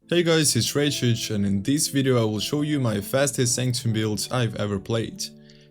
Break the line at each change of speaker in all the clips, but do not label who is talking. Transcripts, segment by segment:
Hey guys, it's Raychich, and in this video I will show you my fastest Sanctum build I've ever played.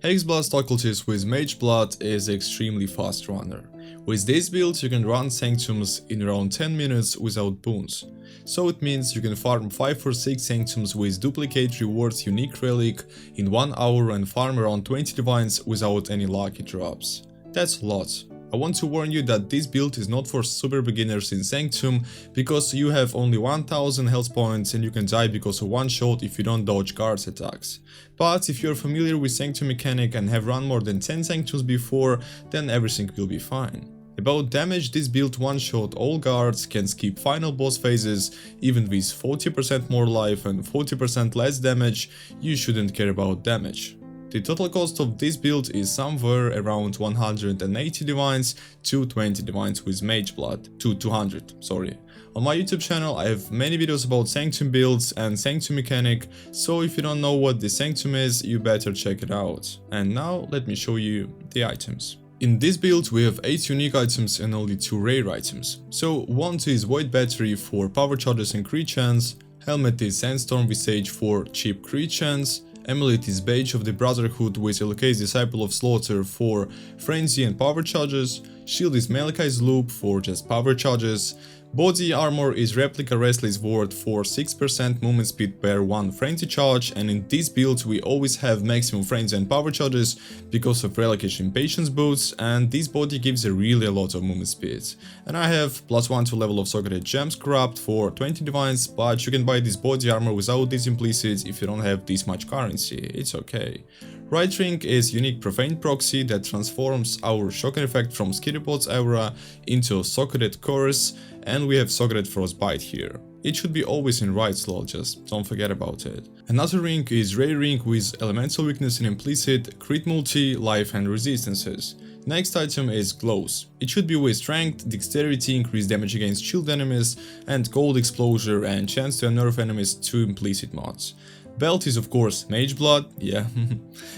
Hexblast Occultist with Mageblood is an extremely fast runner. With this build you can run Sanctums in around 10 minutes without boons. So it means you can farm 5 or 6 Sanctums with duplicate rewards unique relic in 1 hour and farm around 20 divines without any lucky drops. That's a lot. I want to warn you that this build is not for super beginners in Sanctum, because you have only 1000 health points and you can die because of one shot if you don't dodge guards attacks. But if you're familiar with Sanctum mechanic and have run more than 10 Sanctums before, then everything will be fine. About damage, this build one-shot all guards, can skip final boss phases, even with 40% more life and 40% less damage, you shouldn't care about damage. The total cost of this build is somewhere around 180 divines to 20 divines with Mageblood, to 200, sorry. On my YouTube channel I have many videos about Sanctum builds and Sanctum mechanic, so if you don't know what the Sanctum is, you better check it out. And now let me show you the items. In this build we have 8 unique items and only 2 rare items. So one is Void Battery for power charges and crit chance, Helmet is Sandstorm Visage for cheap crit chance, Amulet is Badge of the Brotherhood with Elokai's Disciple of Slaughter for Frenzy and power charges, Shield is Malakai's Loop for just power charges, Body Armor is Replica Restless Ward for 6% movement speed per 1 frenzy charge, and in this build we always have maximum frenzy and power charges because of Raychich Impatience boots, and this body gives a really lot of movement speed. And I have +1 to level of Socketed Gems Corrupt for 20 divines, but you can buy this body armor without this implicit if you don't have this much currency, it's okay. Right Ring is unique Profane proxy that transforms our Shocker effect from Skitterpot's aura into Socketed Curse, and we have Socketed Frostbite here. It should be always in right slot, just don't forget about it. Another ring is Ray Ring with Elemental Weakness and Implicit, Crit Multi, Life and Resistances. Next item is Glows. It should be with Strength, Dexterity, increased damage against shield enemies, and Cold Exposure and chance to unnerve enemies to implicit mods. Belt is of course Mageblood, yeah.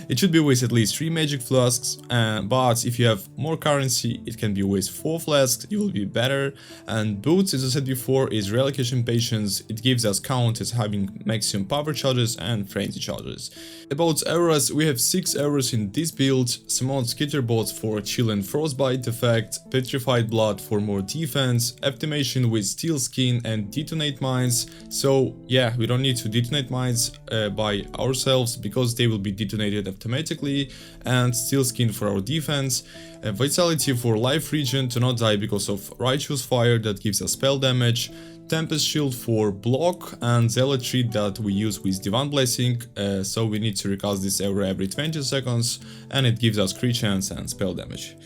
It should be with at least 3 magic flasks, but if you have more currency it can be with 4 flasks, you will be better. And Boots, as I said before, is Raychich Impatience. It gives us count as having maximum power charges and frenzy charges. About auras, we have 6 auras in this build: Summoned Skitterbots for chill and frostbite effect, Petrified Blood for more defense, Optimation with Steel Skin and Detonate Mines. So yeah, we don't need to detonate mines by ourselves because they will be detonated automatically, and Steel Skin for our defense, Vitality for life regen to not die because of Righteous Fire that gives us spell damage, Tempest Shield for block, and Zealotry that we use with Divine Blessing, so we need to recast this aura every 20 seconds and it gives us crit chance and spell damage.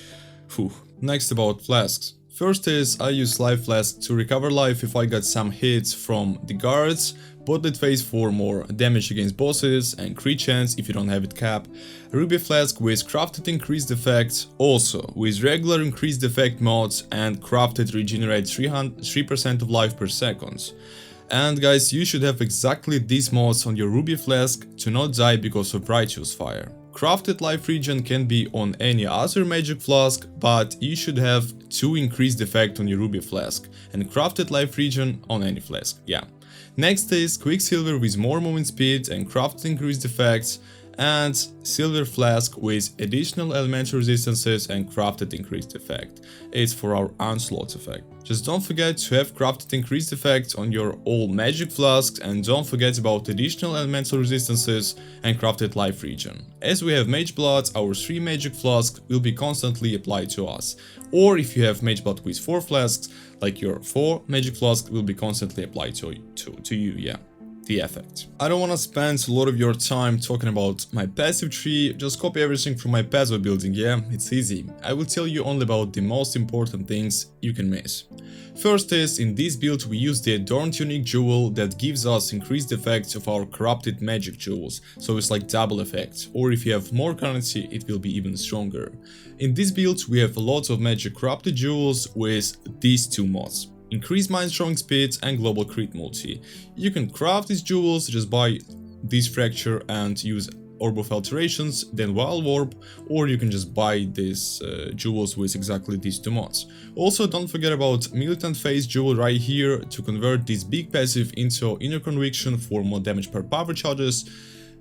Whew. Next about flasks. First is I use Life Flask to recover life if I got some hits from the guards, Botlet Phase for more damage against bosses and crit chance if you don't have it cap, Ruby Flask with crafted increased effect, also with regular increased effect mods, and crafted regenerates 3% of life per second. And guys, you should have exactly these mods on your Ruby Flask to not die because of Righteous Fire. Crafted life regen can be on any other magic flask, but you should have 2 increased effect on your Ruby Flask, and crafted life regen on any flask, yeah. Next is Quicksilver with more movement speed and crafted increased effects, and Silver Flask with additional elemental resistances and crafted increased effect. It's for our Onslaught effect. Just don't forget to have crafted increased effects on your all magic flasks, and don't forget about additional elemental resistances and crafted life regen. As we have Mageblood, our 3 magic flasks will be constantly applied to us. Or if you have Mageblood with 4 flasks, like your 4 magic flasks will be constantly applied to you, yeah. The effect. I don't want to spend a lot of your time talking about my passive tree, just copy everything from my passive building, yeah, it's easy. I will tell you only about the most important things you can miss. First is, in this build we use the Adorned Unique Jewel that gives us increased effects of our corrupted magic jewels, so it's like double effect, or if you have more currency it will be even stronger. In this build we have a lot of magic corrupted jewels with these 2 mods. Increased mind throwing speed and global crit multi. You can craft these jewels, just buy this fracture and use Orb of Alterations, then Wild Warp, or you can just buy these jewels with exactly these two mods. Also, don't forget about Militant Phase jewel right here to convert this big passive into Inner Conviction for more damage per power charges,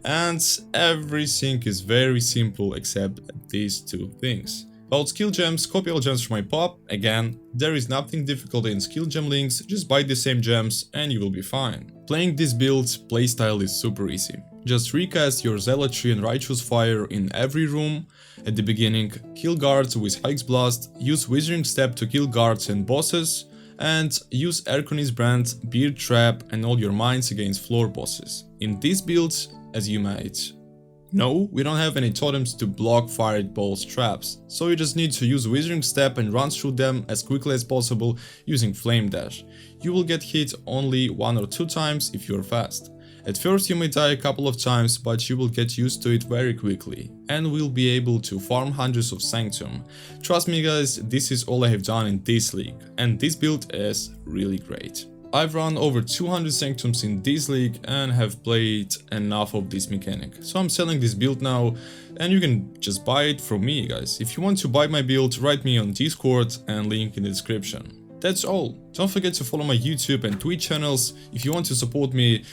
and everything is very simple except these two things. About skill gems, copy all gems from my pop. Again, there is nothing difficult in skill gem links, just buy the same gems and you will be fine. Playing this build, playstyle is super easy. Just recast your Zealotry and Righteous Fire in every room. At the beginning, kill guards with Hexblast, use Withering Step to kill guards and bosses, and use Erkonis Brand, Beard Trap and all your mines against floor bosses. In this build, as you might know, we don't have any totems to block fireballs traps, so you just need to use Withering Step and run through them as quickly as possible using Flame Dash. You will get hit only 1 or 2 times if you're fast. At first you may die a couple of times, but you will get used to it very quickly and will be able to farm hundreds of Sanctum. Trust me guys, this is all I have done in this league, and this build is really great. I've run over 200 Sanctums in this league and have played enough of this mechanic. So I'm selling this build now and you can just buy it from me guys. If you want to buy my build, write me on Discord and link in the description. That's all. Don't forget to follow my YouTube and Twitch channels. If you want to support me,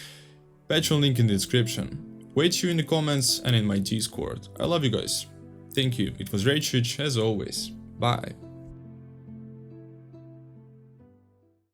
Patreon link in the description. Wait you in the comments and in my Discord. I love you guys. Thank you. It was Raychich as always. Bye.